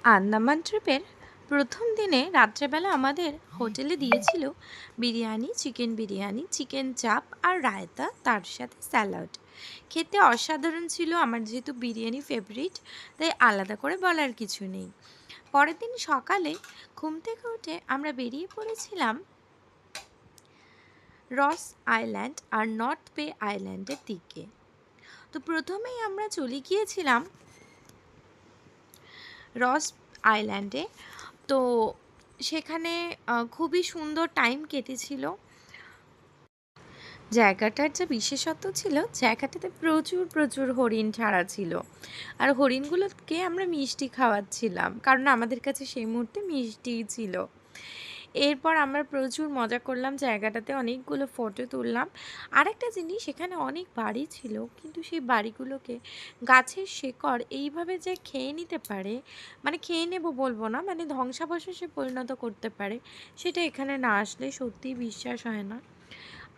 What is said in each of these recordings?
আন্দামান ট্রিপের প্রথম দিনে রাত্রেবেলা আমাদের হোটেলে দিয়েছিল বিরিয়ানি, চিকেন বিরিয়ানি, চিকেন চাপ আর রায়তা, তার সাথে স্যালাড। খেতে অসাধারণ ছিল। আমার যেহেতু বিরিয়ানি ফেভারিট, তাই আলাদা করে বলার কিছু নেই। পরের দিন সকালে ঘুম থেকে উঠে আমরা বেরিয়ে পড়েছিলাম রস আইল্যান্ড আর নর্থ বে আইল্যান্ডের দিকে। তো প্রথমেই আমরা চলে গিয়েছিলাম রস আইল্যান্ডে। তো সেখানে খুবই সুন্দর টাইম কেটেছিল। জায়গাটার যে বিশেষত্ব ছিল, জায়গাটাতে প্রচুর প্রচুর হরিণ ছাড়া ছিল। আর হরিণগুলোকে আমরা মিষ্টি খাওয়াচ্ছিলাম, কারণ আমাদের কাছে সেই মুহূর্তে মিষ্টিই ছিল। এরপর আমরা প্রচুর মজা করলাম, জায়গাটাতে অনেকগুলো ফটো তুললাম। আরেকটা জিনিস, এখানে অনেক বাড়ি ছিল, কিন্তু সেই বাড়িগুলোকে গাছের শেকড় এইভাবে যে খেয়ে নিতে পারে, মানে খেয়ে নেব বলবো না, মানে ধ্বংসাবশেষে পরিণত করতে পারে, সেটা এখানে না আসলে সত্যিই বিশ্বাস হয় না।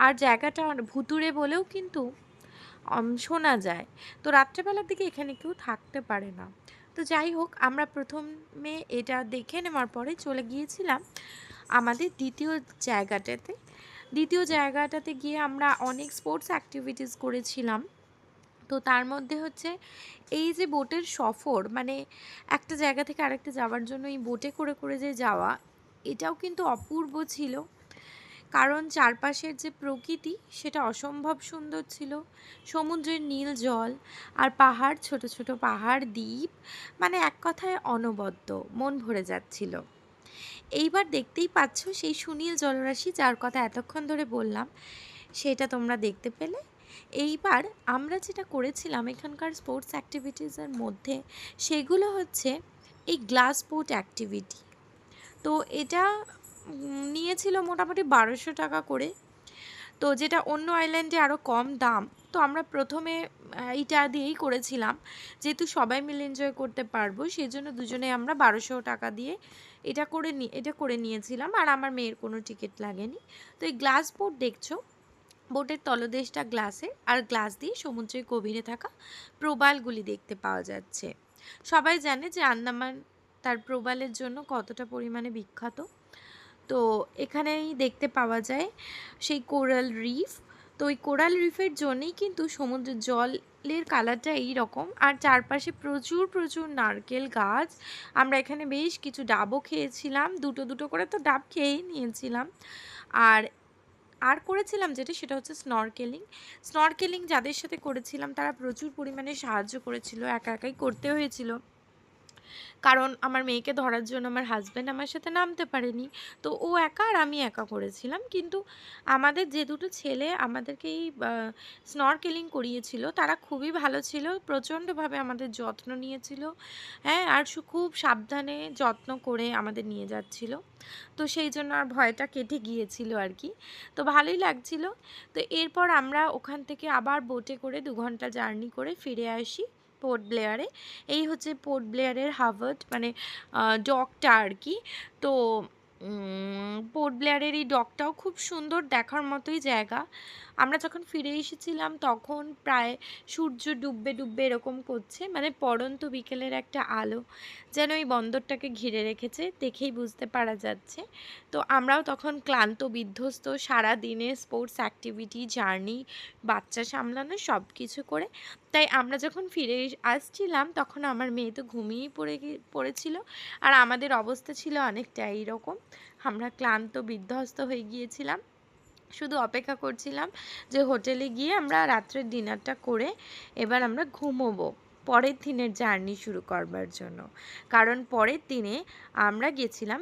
আর জায়গাটা ভুতুড়ে বলেও কিন্তু শোনা যায়। তো রাত্রেবেলার দিকে এখানে কেউ থাকতে পারে না। তো যাই হোক, আমরা প্রথমে এটা দেখে নেওয়ার পরে চলে গিয়েছিলাম আমাদের দ্বিতীয় জায়গাটাতে গিয়ে আমরা অনেক স্পোর্টস অ্যাক্টিভিটিস করেছিলাম। তো তার মধ্যে হচ্ছে এই যে বোটের সফর, মানে একটা জায়গা থেকে আরেকটা যাওয়ার জন্য এই বোটে করে করে যে যাওয়া, এটাও কিন্তু অপূর্ব ছিল। কারণ চারপাশের যে প্রকৃতি, সেটা অসম্ভব সুন্দর ছিল। সমুদ্রের নীল জল আর পাহাড়, ছোট ছোট পাহাড়, দ্বীপ, মানে এক কথায় অনবদ্য, মন ভরে যাচ্ছিল। এইবার দেখতেই পাচ্ছ সেই সুনীল জলরাশি, যার কথা এতক্ষণ ধরে বললাম, সেটা তোমরা দেখতে পেলে। এইবার আমরা যেটা করেছিলাম এখানকার স্পোর্টস অ্যাক্টিভিটিসের মধ্যে, সেগুলো হচ্ছে এই গ্লাস বোট অ্যাক্টিভিটি। তো এটা নিয়েছিল মোটামুটি 1200 টাকা করে। তো যেটা অন্য আইল্যান্ডে আরও কম দাম। তো আমরা প্রথমে এইটা দিয়েই করেছিলাম, যেহেতু সবাই মিলে এনজয় করতে পারবো, সেই জন্য দুজনে আমরা 1200 টাকা দিয়ে এটা করে নিয়েছিলাম। আর আমার মেয়ের কোনো টিকিট লাগেনি। তো এই গ্লাস বোট দেখছো, বোটের তলদেশটা গ্লাসের, আর গ্লাস দিয়ে সমুদ্রের গভীরে থাকা প্রবালগুলি দেখতে পাওয়া যাচ্ছে। সবাই জানে যে আন্দামান তার প্রবালের জন্য কতটা পরিমাণে বিখ্যাত। তো এখানেই দেখতে পাওয়া যায় সেই কোরাল রিফ। তো ওই কোরাল রিফের জন্যেই কিন্তু সমুদ্রের জলের কালারটা এই রকম। আর চারপাশে প্রচুর প্রচুর নারকেল গাছ। আমরা এখানে বেশ কিছু ডাবও খেয়েছিলাম, দুটো দুটো করে তো ডাব খেয়েই নিয়েছিলাম। আর আর করেছিলাম যেটা, সেটা হচ্ছে স্নরকেলিং যাদের সাথে করেছিলাম তারা প্রচুর পরিমাণে সাহায্য করেছিল, একা একাই করতে হয়েছিল, কারণ আমার মেয়েকে ধরার জন্য আমার হাজব্যান্ড আমার সাথে নামতে পারেনি। তো ও একা আর আমি একা করেছিলাম। কিন্তু আমাদের যে দুটো ছেলে আমাদেরকে এই স্নরকেলিং করিয়েছিল, তারা খুবই ভালো ছিল, প্রচণ্ডভাবে আমাদের যত্ন নিয়েছিল। হ্যাঁ, আর খুব সাবধানে যত্ন করে আমাদের নিয়ে যাচ্ছিল। তো সেই জন্য আর ভয়টা কেটে গিয়েছিল আর কি। তো ভালোই লাগছিল। তো এরপর আমরা ওখান থেকে আবার বোটে করে 2 ঘন্টা জার্নি করে ফিরে আসি পোর্ট ব্লেয়ারে। এই হচ্ছে পোর্ট ব্লেয়ারের হার্বার্ট, মানে ডকটা আর কি। তো পোর্ট ব্লেয়ারের এই ডকটাও খুব সুন্দর, দেখার মতোই জায়গা। আমরা যখন ফিরে এসেছিলাম তখন প্রায় সূর্য ডুববে ডুববে এরকম করছে, মানে পড়ন্ত বিকেলের একটা আলো যেন এই বন্দরটাকে ঘিরে রেখেছে, দেখেই বুঝতে পারা যাচ্ছে। তো আমরাও তখন ক্লান্ত বিধ্বস্ত, সারা দিনে স্পোর্টস অ্যাক্টিভিটি, জার্নি, বাচ্চা সামলানো সব কিছু করে। তাই আমরা যখন ফিরে আসছিলাম তখন আমার মেয়ে তো ঘুমিয়েই পড়েছিল। আর আমাদের অবস্থা ছিল অনেকটা এইরকম, আমরা ক্লান্ত বিধ্বস্ত হয়ে গিয়েছিলাম। শুধু অপেক্ষা করছিলাম যে হোটেলে গিয়ে আমরা রাত্রের ডিনারটা করে এবার আমরা ঘুমোবো, পরের দিনের জার্নি শুরু করবার জন্য। কারণ পরের দিনে আমরা গেছিলাম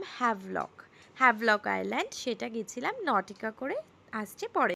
হ্যাভলক আইল্যান্ড, সেটা গেছিলাম নটিকা করে, আসছে পরে।